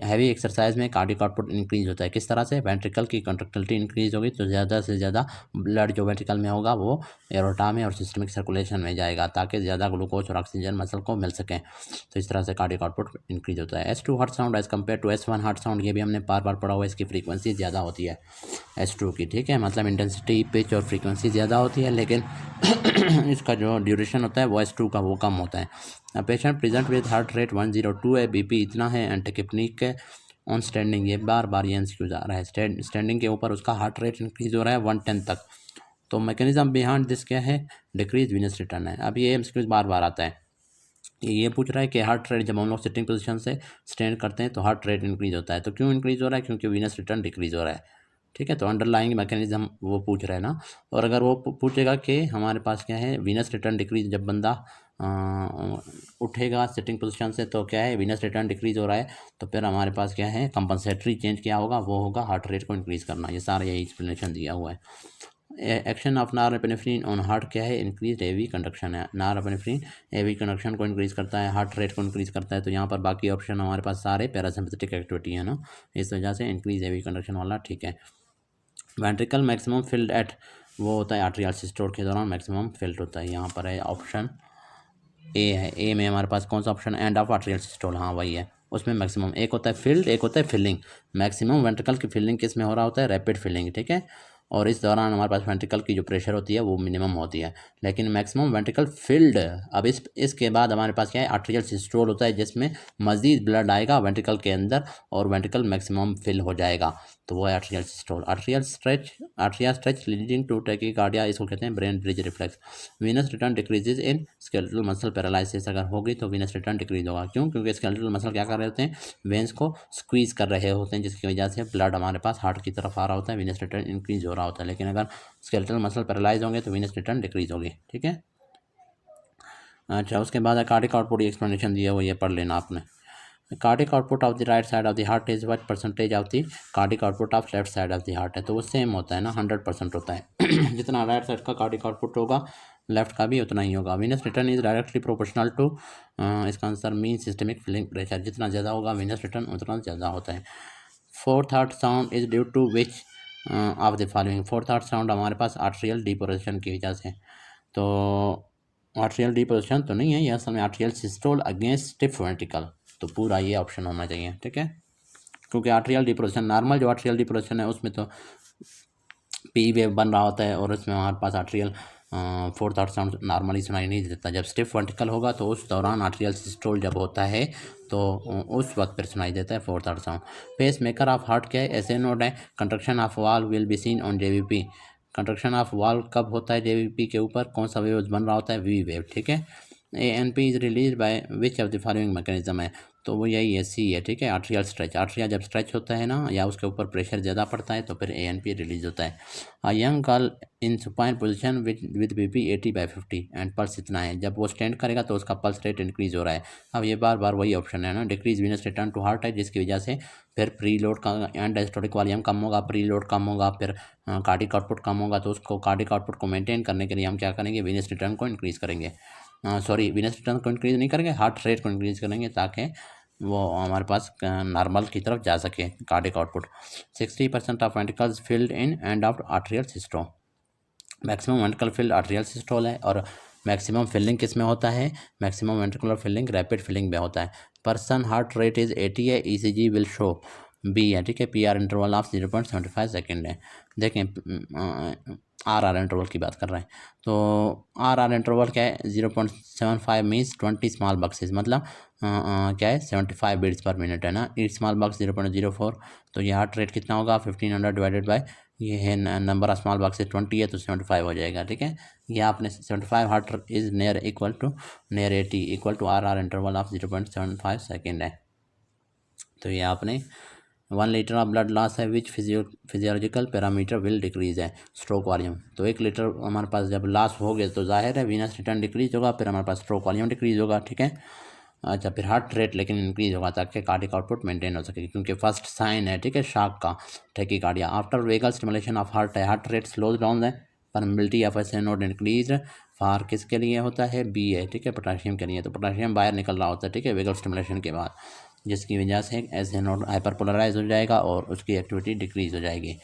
हैवी एक्सरसाइज में कार्डियक आउटपुट इंक्रीज होता है किस तरह से, वेंट्रिकल की कंट्रक्टिलिटी इंक्रीज होगी तो ज़्यादा से ज़्यादा ब्लड जो वेंट्रिकल में होगा वो एरोटा में और सिस्टमिक सर्कुलेशन में जाएगा ताकि ज़्यादा ग्लूकोज और ऑक्सीजन मसल को मिल सकें। तो इस तरह से कार्डियक आउटपुट इंक्रीज होता है। S2 heart sound as compare to S1 heart sound, ये भी हमने बार बार पढ़ा हुआ है, इसकी फ्रीक्वेंसी ज़्यादा होती है S2 की, ठीक है, मतलब इंटेंसिटी पिच और फ्रीक्वेंसी ज़्यादा होती है, लेकिन इसका जो ड्यूरेशन होता है वो S2 का वो कम होता है। Patient present with heart rate 102 है, BP इतना है, एंटीकिपनिक ऑन स्टैंडिंग, ये बार बार ये एमसीक्यू जा रहा है, स्टैंडिंग के ऊपर उसका हार्ट रेट इंक्रीज हो रहा है 110 तक। तो मैकेनिज्म बिहाइंड दिस क्या है, डिक्रीज वीनस रिटर्न है। अब ये एमसीक्यू बार बार आता है, ये पूछ रहा है कि हार्ट रेट जब हम लोग सिटिंग पोजीशन से स्टैंड करते हैं तो हार्ट रेट इंक्रीज होता है, तो क्यों इंक्रीज हो रहा है, क्योंकि वीनस रिटर्न डिक्रीज हो रहा है, ठीक है। तो अंडरलाइंग मैकेनिज्म वो पूछ रहा है ना, और अगर वो पूछेगा कि हमारे पास क्या है वीनस रिटर्न डिक्रीज, जब बंदा उठेगा सिटिंग पोजीशन से तो क्या है वीनस रिटर्न डिक्रीज हो रहा है, तो फिर हमारे पास क्या है कंपनसेटरी चेंज क्या होगा, वो होगा हार्ट रेट को इंक्रीज करना। ये सारा यही एक्सप्लेनेशन दिया हुआ है। Action of norepinephrine on heart क्या है, इंक्रीज एवी कंडक्शन है। नॉरएपिनेफ्रिन एवी कंडक्शन को इंक्रीज करता है, हार्ट रेट को इंक्रीज करता है। तो यहाँ पर बाकी ऑप्शन हमारे पास सारे पैरासिम्पथेटिक एक्टिविटी है ना, इस वजह से इंक्रीज एवी कंडक्शन वाला ठीक है। वेंट्रिकल मैक्सिमम फिल्ड एट, वो होता है आर्ट्रियल सिस्टोल के दौरान मैक्सिमम फिल्ड होता है। यहाँ पर है ऑप्शन ए है, ए में हमारे पास कौन सा option, end of atrial systole, हाँ वही है। उसमें मैक्सिमम एक होता है फिल्ड, एक होता है फिलिंग। मैक्सिमम वेंट्रिकल की फिलिंग किस में हो रहा होता है, रैपिड फिलिंग, ठीक है। और इस दौरान हमारे पास वेंट्रिकल की जो प्रेशर होती है वो मिनिमम होती है, लेकिन मैक्सिमम वेंट्रिकल फिल्ड। अब इसके बाद हमारे पास क्या है, आर्ट्रियल सिस्टोल होता है जिसमें मजीद ब्लड आएगा वेंट्रिकल के अंदर और वेंट्रिकल मैक्सिमम फिल हो जाएगा, तो वो है atrial systole. Atrial stretch leading to tachycardia, इसको कहते हैं Bainbridge reflex. Venous return decreases in skeletal muscle paralysis, अगर होगी तो वीनस रिटर्न डिक्रीज होगा, क्यों, क्योंकि स्केलेटल मसल क्या कर रहे होते हैं, वेंस को स्क्वीज कर रहे होते हैं, जिसकी वजह से ब्लड हमारे पास हार्ट की तरफ आ रहा होता है, वीनस रिटर्न इंक्रीज हो रहा होता है। लेकिन अगर स्केलेटल मसल पैरालाइज होंगे तो वीनस रिटर्न डिक्रीज होगी, ठीक है। अच्छा, उसके बाद कार्डिक आउटपुट एक्सप्लेनेशन दिया हुआ, ये पढ़ लेना आपने। Cardiac output of the right side of the heart is what percentage of the cardiac output of left side of the heart है, तो वो सेम होता है ना, 100% होता है। जितना राइट साइड का कार्डिक आउटपुट होगा लेफ्ट का भी उतना ही होगा। Venous return is directly proportional to, इसका answer mean systemic filling pressure, जितना ज़्यादा होगा वीनस रिटर्न उतना ज़्यादा होता है। Fourth heart sound is due to which of the following, fourth heart sound हमारे पास आर्ट्रियल डिपोजिशन की वजह से, तो आर्ट्रियल डिपोजिशन तो नहीं है, यह असल में atrial systole against stiff ventricle, तो पूरा ये ऑप्शन होना चाहिए, ठीक है। क्योंकि आर्ट्रियल डिपोजिशन, नॉर्मल जो आर्ट्रियल डिपोजिशन है उसमें तो पी वेव बन रहा होता है और उसमें हमारे पास atrial fourth heart sound normally सुनाई नहीं देता। जब स्टिफ वेंट्रिकल होगा तो उस दौरान आर्ट्रियल सिस्टोल जब होता है तो उस वक्त फिर सुनाई देता है fourth heart sound. Pacemaker of heart क्या है, ऐसे नोट है, contraction of wall will be seen on JVP. Contraction of wall कब होता है जेवीपी के ऊपर, कौन सा वेव बन रहा होता है, वी वेव, ठीक है। ANP is release by which of the following mechanism है, तो वो यही है, सी है, ठीक है। आर्ट्रियल स्ट्रेच, आर्ट्रिया जब स्ट्रेच होता है ना या उसके ऊपर प्रेशर ज़्यादा पड़ता है तो फिर ANP रिलीज होता है। A young girl in supine position with BP 80/50 and pulse इतना है, जब वो स्टैंड करेगा तो उसका पल्स रेट इंक्रीज हो रहा है। अब ये बार बार वही ऑप्शन है ना, decrease venous return to heart है, जिसकी वजह से फिर प्री लोड का एंड डायस्टोलिक वॉल्यूम कम होगा, प्री लोड कम होगा, फिर कार्डिक आउटपुट कम होगा, तो उसको कार्डिक आउटपुट को मेंटेन करने के लिए हम क्या करेंगे, वीनस रिटर्न को इंक्रीज करेंगे, सॉरी वीनस रिटर्न को इंक्रीज नहीं करेंगे, हार्ट रेट को इंक्रीज करेंगे ताकि वो हमारे पास नॉर्मल की तरफ जा सके cardiac output. 60% of ventricles filled in end of atrial systole, maximum ventricle filled atrial systole है और मैक्सिमम फिलिंग किस में होता है, maximum ventricular filling rapid filling में होता है। पर्सन हार्ट रेट इज 80 है, ECG विल शो बी है, ठीक है। PR इंटरवल ऑफ 0.75 सेकेंड है। देखें RR इंटरवल की बात कर रहे हैं, तो RR इंटरवल क्या है, 0.75 मीन्स 20 स्मॉल बक्सेस, मतलब क्या है 75 बीट्स पर मिनट है ना। 8 स्मॉल बक्स 0.04, तो ये हार्ट रेट कितना होगा, 1500 डिवाइडेड बाय ये है नंबर ऑफ स्मॉल बक्सेस 20 है तो 75 हो जाएगा, ठीक है। ये आपने 75 heart is near equal to near 80 equal to RR interval of 0.75 second है। तो ये आपने 1 लीटर ऑफ ब्लड लॉस है विच फिजियोलॉजिकल पैरामीटर विल डिक्रीज है, स्ट्रोक वॉल्यूम, तो 1 लीटर हमारे पास जब लॉस हो गया तो जाहिर है वीनस रिटर्न डिक्रीज होगा, फिर हमारे पास स्ट्रोक वॉल्यूम डिक्रीज होगा, ठीक है। अच्छा, फिर हार्ट रेट लेकिन इंक्रीज होगा ताकि कार्डियक आउटपुट मेंटेन हो सके, क्योंकि फर्स्ट साइन है, ठीक है, शॉक का, tachycardia. After vagal stimulation of heart rate slows down है, permeability of S node increase for किसके लिए होता है, बी है, ठीक है, पोटाशियम के लिए। तो पोटाशियम बाहर निकल रहा होता है, ठीक है, वेगल स्टिमुलेशन के बाद, जिसकी वजह से एस नोड हाइपरपोलराइज हो जाएगा और उसकी एक्टिविटी डिक्रीज हो जाएगी।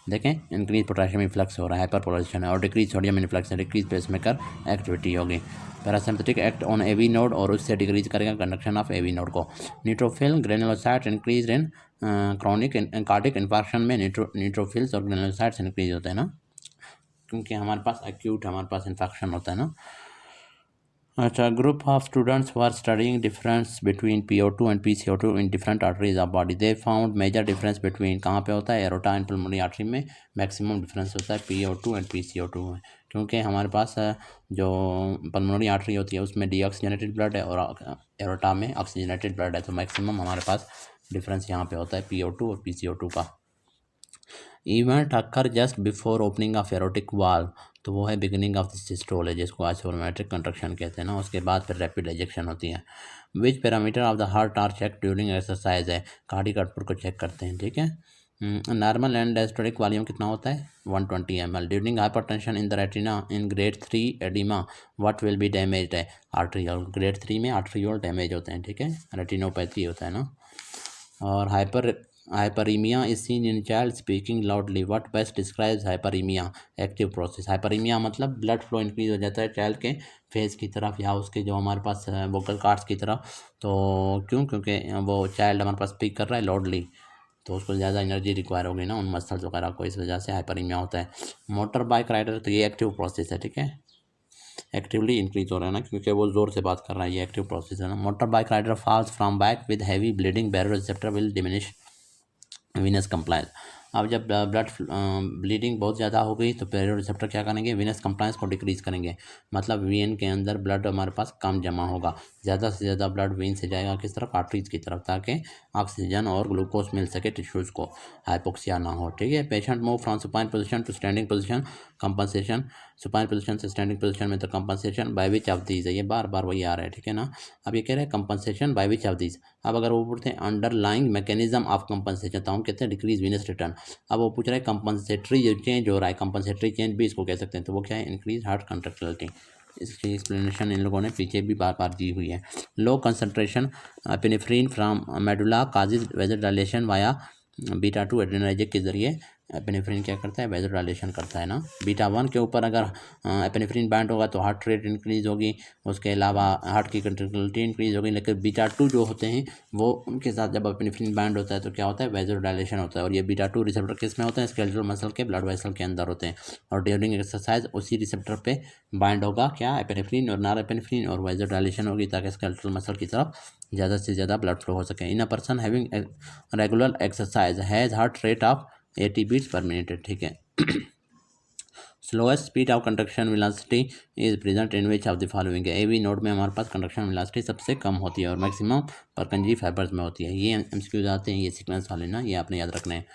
देखें, इंक्रीज पोटाशियम इन्फ्लक्स हो रहा है, हाइपरपोलराइजेशन है, और डिक्रीज सोडियम इन्फ्लक्स है, डिक्रीज पेसमेकर एक्टिविटी होगी। Parasympathetic act on AV node और उससे डिक्रीज करेगा कंडक्शन ऑफ एवी नोड को। Neutrophil granulocyte increase in chronic cardiac infarction में न्यूट्रोफिल्स और ग्रेनुलोसाइट्स इंक्रीज होते हैं ना, क्योंकि हमारे पास एक्यूट हमारे पास इन्फेक्शन होता है ना। अच्छा, group of students were studying difference between PO2 and PCO2 in different arteries of body. They found major difference between, कहाँ पे होता है, एरोटा एंड पल्मोनरी आर्टरी में मैक्सिमम डिफरेंस होता है PO2 एंड PCO2 में, क्योंकि हमारे पास जो पल्मोनरी आर्टरी होती है उसमें डीऑक्सीजनेटेड ब्लड है और एरोटा में ऑक्सीजनेटेड ब्लड है, तो मैक्सिमम हमारे पास डिफरेंस यहाँ पे होता है PO2 और PCO2 का। Event occur just before opening of aortic valve, तो वो है बिगिनिंग ऑफ द सिस्टोल है, जिसको आइसोमेट्रिक कंट्रक्शन कहते हैं ना, उसके बाद फिर रैपिड एजेक्शन होती है। Which parameter of the heart are check during exercise है, कार्डियक आउटपुट को चेक करते हैं, ठीक है। नॉर्मल एंड डायस्टोलिक वॉल्यूम कितना होता है, 120 ml। During hypertension in the retina in grade 3 oedema what will be damaged है, आर्ट्रियोल। ग्रेड 3 में आर्ट्रियोल डैमेज होते हैं, ठीक है, रेटिनोपैथी होता है ना। और hyperaemia is seen in child speaking loudly, what best describes hyperaemia, active process. Hyperaemia मतलब ब्लड फ्लो इंक्रीज हो जाता है चाइल्ड के फेस की तरफ या उसके जो हमारे पास वोकल कार्ड्स की तरफ, तो क्योंकि वो चाइल्ड हमारे पास स्पीक कर रहा है लाउडली, तो उसको ज़्यादा एनर्जी रिक्वायर होगी ना उन मसल्स वगैरह को, इस वजह से हाइपरीमिया होता है। मोटर बाइक राइडर, तो ये एक्टिव प्रोसेस है, ठीक है, एक्टिवली इंक्रीज हो रहा है ना, क्योंकि वो जोर से बात कर रहा है, ये एक्टिव प्रोसेस है ना। Motor bike rider falls from bike with heavy bleeding, baroreceptor will diminish venous compliance. अब जब ब्लड ब्लीडिंग बहुत ज़्यादा हो गई तो बैरोरिसेप्टर क्या करेंगे, वीनस कंप्लायंस को डिक्रीज़ करेंगे, मतलब वीन के अंदर ब्लड हमारे पास कम जमा होगा, ज़्यादा से ज़्यादा ब्लड वीन से जाएगा किस तरफ, आर्टरीज की तरफ, ताकि ऑक्सीजन और ग्लूकोज मिल सके टिश्यूज़ को, हाइपोक्सिया ना हो, ठीक है। Patient move from supine position to standing position, compensation, supine position से स्टैंडिंग पोजिशन में तो compensation by which of these है, ये बार बार वही आ रहा है, ठीक है ना। अब ये कह रहे हैं compensation by which of these. अब अगर वो पूछते हैं अंडरलाइंग मैकेनिज्म ऑफ कंपनसेशन, तो हम कहते हैं डिक्रीज वीनस रिटर्न। अब वो पूछ रहे हैं कंपनसेटरी जो चेंज हो रहा है, कंपनसेटरी चेंज भी इसको कह सकते हैं, तो वो क्या है, इंक्रीज हार्ट कंट्रैक्टिलिटी। इसकी एक्सप्लेनेशन इन लोगों ने पीछे भी बार बार दी हुई है। Low concentration epinephrine from medulla causes vasodilation via beta 2 adrenergic के जरिए एपिनेफ्रीन क्या करता है, वेजोडाइलेशन करता है ना। बीटा 1 के ऊपर अगर एपिनेफ्रीन बाइंड होगा तो हार्ट रेट इंक्रीज होगी, उसके अलावा हार्ट की कंट्रैक्टिलिटी इंक्रीज होगी। लेकिन बीटा 2 जो होते हैं वो उनके साथ जब एपिनेफ्रीन बाइंड होता है तो क्या होता है, वेजोडाइलेशन होता है। और ये बीटा 2 रिसेप्टर किस में होते हैं, स्केलेटल मसल के ब्लड वेसल के अंदर होते हैं, और ड्यूरिंग एक्सरसाइज उसी रिसेप्टर पे बाइंड होगा क्या, एपिनेफ्रीन और नॉरएपिनेफ्रीन, और वेजोडाइलेशन होगी ताकि स्केलेटल मसल की तरफ ज़्यादा से ज़्यादा ब्लड फ्लो हो सके। In a person having regular exercise has heart rate of 80 beats per minute, ठीक है। Slowest speed of conduction velocity is present in which of the following. AV node में हमारे पास कंडक्शन वेलोसिटी सबसे कम होती है और मैक्सिमम परकंजी फाइबर्स में होती है। ये एमसीक्यूज आते हैं, ये सीक्वेंस वाले ना, ये आपने याद रखने हैं।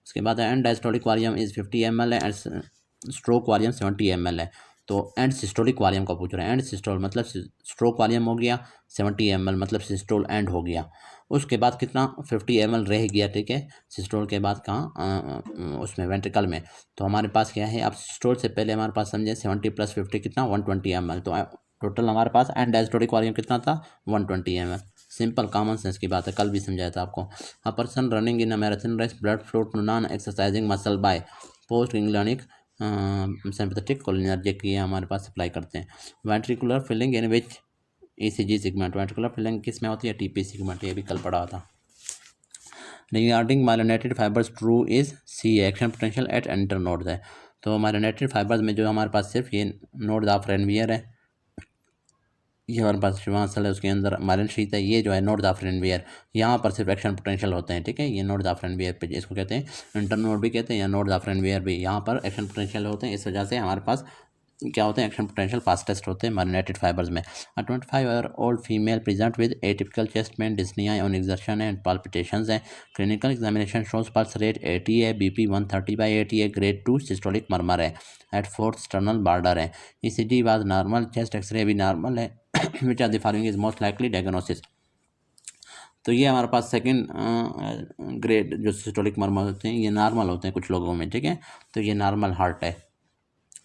उसके बाद and diastolic volume is 50 ml है, एंड स्ट्रोक वॉल्यूम 70 ml है। तो एंड सिस्टोलिक वॉल्यूम का पूछ रहे हैं, एंड सिस्टोल मतलब स्ट्रोक वॉल्यूम हो गया 70 ml, मतलब सिस्टोल एंड हो गया। उसके बाद कितना 50 ml रह गया, ठीक है, सिस्टोल के बाद कहाँ उसमें वेंट्रिकल में। तो हमारे पास क्या है, अब सिस्टोल से पहले हमारे पास समझे 70 + 50 कितना 120 ml, तो टोटल हमारे पास एंड डायस्टोलिक वॉल्यूम कितना था 120 ml। सिंपल कॉमन सेंस की बात है, कल भी समझाया था आपको। A person running in a marathon race blood flow to non exercising muscle by post ganglionic sympathetic cholinergic, ये हमारे पास सप्लाई करते हैं। Ventricular filling in which ECG segment, ventricular filling किस में होती है, TP सेगमेंट, ये भी कल पढ़ा था। Regarding myelinated fibers true is C, action potential at internodes है। तो माइलिनेटेड फाइबर्स में जो हमारे पास सिर्फ ये नोड्स ऑफ रेनवियर है, ये हमारे पास शिवांशल है, उसके अंदर माइलिन शीथ है, ये जो है नोड्स ऑफ रेनवियर, यहाँ पर सिर्फ एक्शन पोटेंशियल होते हैं, ठीक है। ये नोड्स ऑफ रेनवियर पे इसको कहते हैं इंटर नोड भी कहते हैं या नोड्स ऑफ रेनवियर भी, यहाँ पर एक्शन पोटेंशियल होते हैं, इस वजह से हमारे पास क्या होते हैं, एक्शन पोटेंशियल फास्टेस्ट होते हैं माइलिनेटेड फाइबर्स में। 25-year-old female present with atypical chest pain, dyspnoea on exertion and palpitations है। Clinical examination shows pulse rate 80 है, BP 130/80 है, ग्रेड 2 सिस्टोलिक मर्मर है, एट फोर्थ स्टर्नल बॉर्डर है। ECG was normal, chest X-ray भी नॉर्मल है। Which are the following is most likely diagnosis. तो ये हमारे पास सेकंड ग्रेड जो सिस्टोलिक मर्मर होते हैं ये नॉर्मल होते हैं कुछ लोगों में, ठीक है। तो ये नॉर्मल हार्ट है,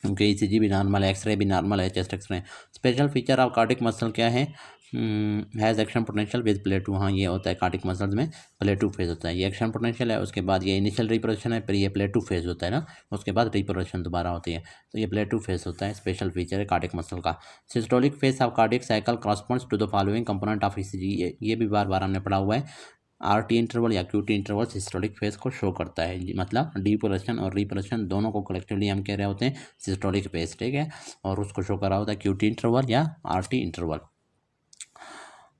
क्योंकि ECG भी नॉर्मल है, एक्सरे भी नॉर्मल है, chest X ray. Special feature of cardiac muscle क्या है, has action potential with plateau. हाँ, ये होता है कार्डिक मसल्स में प्लेटू फेज होता है, ये एक्शन पोटेंशियल है, उसके बाद ये इनिशियल रिप्रोडक्शन है, फिर ये प्लेटू फेज होता है ना, उसके बाद रिप्रोडक्शन दोबारा होती है, तो ये प्लेटू फेज होता है, स्पेशल फीचर है कार्डिक मसल का। Systolic phase of cardiac cycle corresponds to the following component of ECG। ये भी बार बार हमने पढ़ा हुआ है। RT इंटरवल या QT इंटरवल सिस्टोलिक फेज को शो करता है, मतलब डिपोलेशन और रिपोलेशन दोनों को कलेक्टिवली हम कह रहे होते हैं सिस्टोलिक फेज, ठीक है। और उसको शो कर रहा होता है QT इंटरवल या RT interval.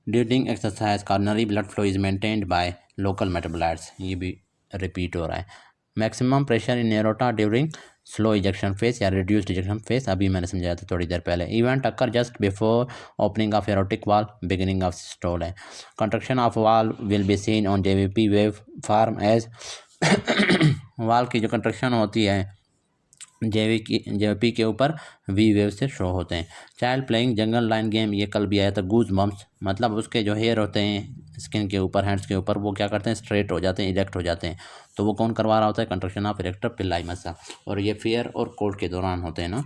During exercise coronary blood flow is maintained by local metabolites, ये भी रिपीट हो रहा है। Maximum pressure in aorta during slow ejection phase या रिड्यूस्ड इजेक्शन फेस, अभी मैंने समझाया था थोड़ी देर पहले। Event occur just before opening of aortic valve, beginning of systole है। Contraction of wall will be seen on JVP wave form as wall की जो कंट्रक्शन होती है JVP के ऊपर V वेव से शो होते हैं। चाइल्ड प्लेइंग जंगल लाइन गेम, ये कल भी आया था। गूज बम्प्स, मतलब उसके जो हेयर होते हैं स्किन के ऊपर, हैंड्स के ऊपर, वो क्या करते हैं, स्ट्रेट हो जाते हैं, इरेक्ट हो जाते हैं। तो वो कौन करवा रहा होता है, contraction of erector pili muscle. और ये फेयर और कोल्ड के दौरान होते हैं ना,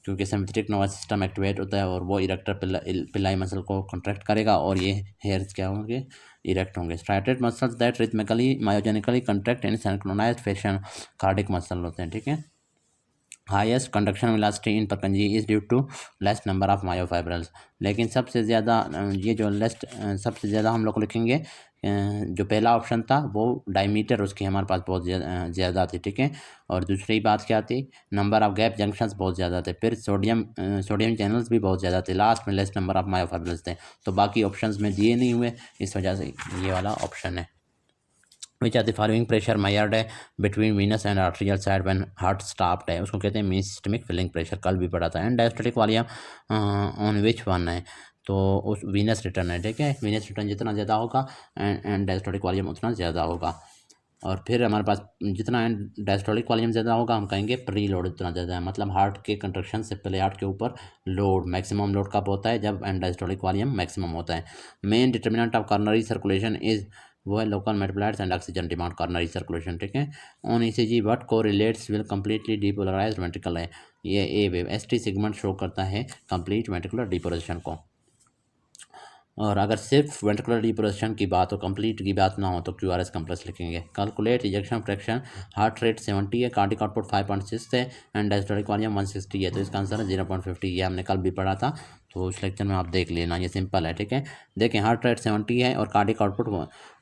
क्योंकि सिम्पैथेटिक नर्वस सिस्टम एक्टिवेट होता है और वो इरेक्टर पिल्लाई मसल को कॉन्ट्रैक्ट करेगा और ये हेयर्स क्या होंगे, इरेक्ट होंगे। Striated muscles that rhythmically myogenically contract in synchronized fashion cardiac muscle होते हैं, ठीक है। Highest conduction velocity in Purkinje is due to less number of myofibrils, लेकिन सबसे ज़्यादा ये जो सबसे ज़्यादा हम लोग लिखेंगे, जो पहला ऑप्शन था वो डायमीटर उसकी हमारे पास बहुत ज़्यादा थी, ठीक है। और दूसरी बात क्या थी, नंबर ऑफ गैप जंक्शंस बहुत ज़्यादा थे, फिर सोडियम चैनल्स भी बहुत ज़्यादा थे, लास्ट में लेस नंबर ऑफ मायोफाइब्रल्स थे। तो बाकी ऑप्शंस में दिए नहीं हुए, इस वजह से ये वाला ऑप्शन है। Which are the following pressure measured है between venous and arterial side when heart stopped है, उसको कहते हैं मीन सिस्टमिक फिलिंग प्रेशर, कल भी पढ़ा था। And diastolic volume on which one है, तो उस वीनस रिटर्न है, ठीक है। वीनस रिटर्न जितना ज़्यादा होगा एंड डायस्टोलिक वॉल्यूम उतना ज़्यादा होगा। और फिर हमारे पास जितना डायस्टोलिक वॉल्यूम ज़्यादा होगा हम कहेंगे प्री लोड उतना ज़्यादा है, मतलब हार्ट के कंट्रक्शन से पहले हार्ट के ऊपर लोड, मैक्सिमम लोड कब होता है, जब एंड डायस्टोलिक वॉल्यूम मैक्सिमम होता है। Main determinant of coronary circulation is, वो है local metabolites and oxygen demand, coronary circulation, ठीक है। On ECG what correlates will completely depolarized ventricle है, ये A wave ST segment show करता है कंप्लीट वेंट्रिकुलर डिपोलेशन को। और अगर सिर्फ वेंट्रिकुलर डिपोलेशन की बात हो, कंप्लीट की बात ना हो, तो QRS कम्प्लेक्स लिखेंगे। Calculate ejection fraction, heart rate 70 है, कार्डिक आउटपुट 5.6 है एंड डायस्टोलिक वॉल्यूम 160 है, तो इसका आंसर है 0.50। ये हमने कल भी पढ़ा था, तो उस लेक्चर में आप देख लेना, ये सिंपल है, ठीक है। देखें, हार्ट रेट 70 है और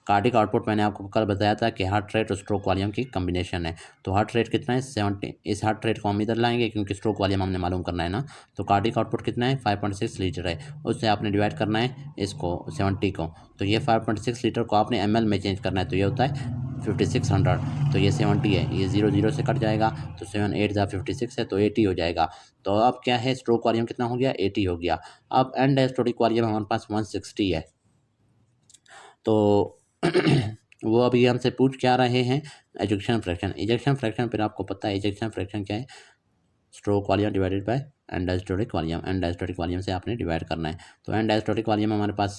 कार्डिक आउटपुट मैंने आपको कल बताया था कि हार्ट रेट और स्ट्रोक वॉल्यूम की कम्बिनेशन है। तो हार्ट रेट कितना है, 70। इस हार्ट रेट को हम इधर लाएंगे क्योंकि स्ट्रोक वॉल्यूम हमने मालूम करना है ना। तो कार्डिक आउटपुट कितना है, 5.6 लीटर है, उससे आपने डिवाइड करना है इसको 70 को, तो ये 5.6 लीटर को आपने ml में चेंज करना है, तो ये होता है 5600। तो ये 70 है, ये 0 से कट जाएगा, तो 7 8 56 है, तो 80 हो जाएगा। तो अब क्या है, स्ट्रोक वॉल्यूम कितना हो गया, 80 हो गया। अब एंड डायस्टोलिक वॉल्यूम हमारे पास 160 है। तो वो अभी हमसे पूछ क्या रहे हैं, इजेक्शन फ्रैक्शन फिर आपको पता है इजेक्शन फ्रैक्शन क्या है, stroke volume divided by end diastolic volume से आपने डिवाइड करना है। तो एंड डायस्टोलिक वॉल्यूम हमारे पास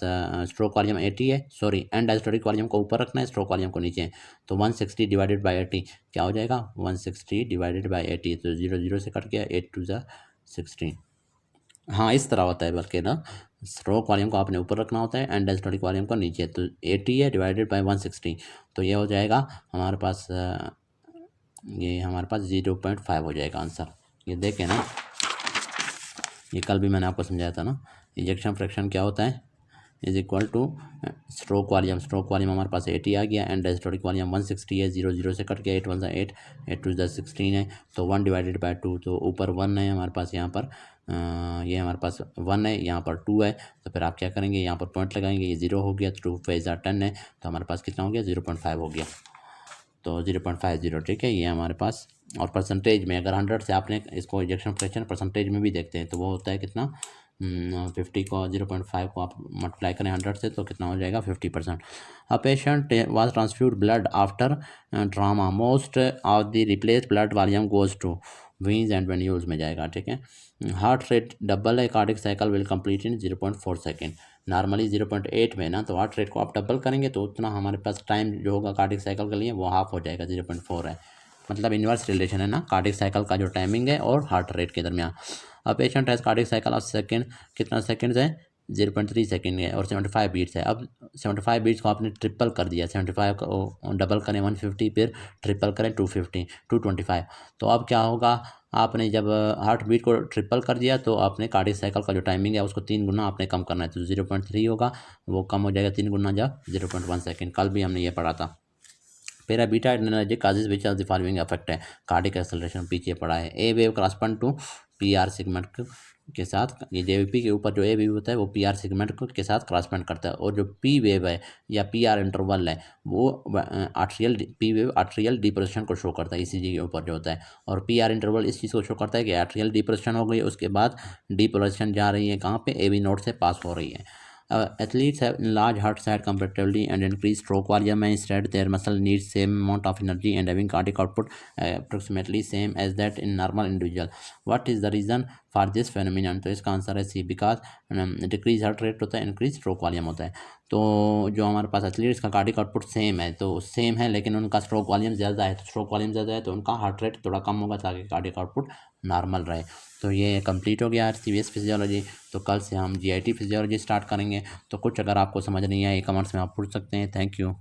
स्ट्रोक वॉल्यूम 80 है, सॉरी एंड डायस्टोलिक वॉल्यूम को ऊपर रखना है, स्ट्रोक वॉल्यूम को नीचे। तो 160 डिवाइडेड बाय 80 क्या हो जाएगा, 160 डिवाइडेड बाय 80, तो 0 से कट गया, 8 2 16। हाँ, इस तरह होता है, बल्कि ना स्ट्रोक वॉल्यूम को आपने ऊपर रखना होता है एंड डायस्टोलिक वॉल्यूम को नीचे। तो 80 है डिवाइडेड बाय 160, तो ये हो जाएगा हमारे पास ये हमारे पास 0.5 हो जाएगा आंसर। ये देखें ना, ये कल भी मैंने आपको समझाया था ना, इजेक्शन फ्रैक्शन क्या होता है, is equal two stroke volume हमारे पास 80 आ गया एंड डायस्टोलिक वॉल्यूम 160 है, 0 से कट गया, 8 1 8 8 2 16 है, तो 1 डिवाइडेड बाय 2, तो ऊपर 1 है हमारे पास, यहाँ पर ये हमारे पास 1 है, यहाँ पर 2 है, तो फिर आप क्या करेंगे, यहाँ पर पॉइंट लगाएंगे, ये 0 हो गया, 2 5 10 है, तो हमारे पास कितना हो गया, 0.5 हो गया। तो 0.50, ठीक है, ये हमारे पास। और परसेंटेज में अगर 100 से आपने इसको इजेक्शन फ्रैक्शन परसेंटेज में भी देखते हैं तो वो होता है कितना, 50 को 0.5 को आप मल्टीप्लाई करें 100 से तो कितना हो जाएगा 50%। A patient was transfuse blood after trauma, most of the replace blood volume goes to veins and venules में जाएगा, ठीक है। हार्ट रेट डबल है, cardiac cycle will complete in 0.4 second. Normally 0.8 में ना, तो हार्ट रेट को आप डबल करेंगे तो उतना हमारे पास टाइम जो होगा कार्डिक साइकिल के लिए वो हाफ हो जाएगा, 0.4 है। मतलब इन्वर्स रिलेशन है ना कार्डिक साइकिल का जो टाइमिंग है और हार्ट रेट के दरमियान। अब patient has cardiac cycle of second, कितना सेकेंड्स है, 0.3 सेकेंड है और 75 बीट्स है। अब 75 बीट्स को आपने ट्रिपल कर दिया, 75 को डबल करें 150, फिर ट्रिपल करें 250, 225। तो अब क्या होगा, आपने जब हार्ट बीट को ट्रिपल कर दिया तो आपने कार्डिक साइकिल का जो टाइमिंग है उसको 3 गुना आपने कम करना है, तो 0.3 होगा, वो कम हो जाएगा 3 गुना जब 0.1 सेकेंड। कल भी हमने ये पढ़ा था। Para beta adrenergic causes which of the following affect है, कार्डिक एक्सेलरेशन पीछे पड़ा है। A wave corresponds to P R segment के साथ, ये जेवीपी के ऊपर जो ए वेव होता है वो पी आर सेगमेंट के साथ क्रॉसपैंड करता है, और जो पी वेव है या पी आर इंटरवल है वो atrial P wave atrial depression को शो करता है ईसीजी के ऊपर जो होता है, और पी आर इंटरवल इस चीज़ को शो करता है कि आर्ट्रियल डिप्रेशन हो गई, उसके बाद डिप्रेशन जा रही है कहाँ पे, ए वी नोड से पास हो रही है। Athletes have large heart size comparatively and increased stroke volume, and instead their muscle needs same amount of energy and having cardiac output approximately same as that in normal individual. What is the reason for this phenomenon? तो इसका आंसर है सी, बिकॉज डिक्रीज हार्ट रेट होता है, इंक्रीज स्ट्रोक वॉल्यूम होता है। तो जो हमारे पास एथलीट्स का कार्डिक आउटपुट सेम है, तो सेम है लेकिन उनका स्ट्रोक वॉल्यूम ज़्यादा है, तो स्ट्रोक वॉल्यूम ज़्यादा है तो उनका हार्ट रेट थोड़ा कम होगा ताकि कार्डिक आउटपुट नॉर्मल रहे। तो ये कंप्लीट हो गया सीवीएस फिजियोलॉजी। तो कल से हम जीआईटी फिजियोलॉजी स्टार्ट करेंगे। तो कुछ अगर आपको समझ नहीं आए कमेंट्स में आप पूछ सकते हैं। Thank you.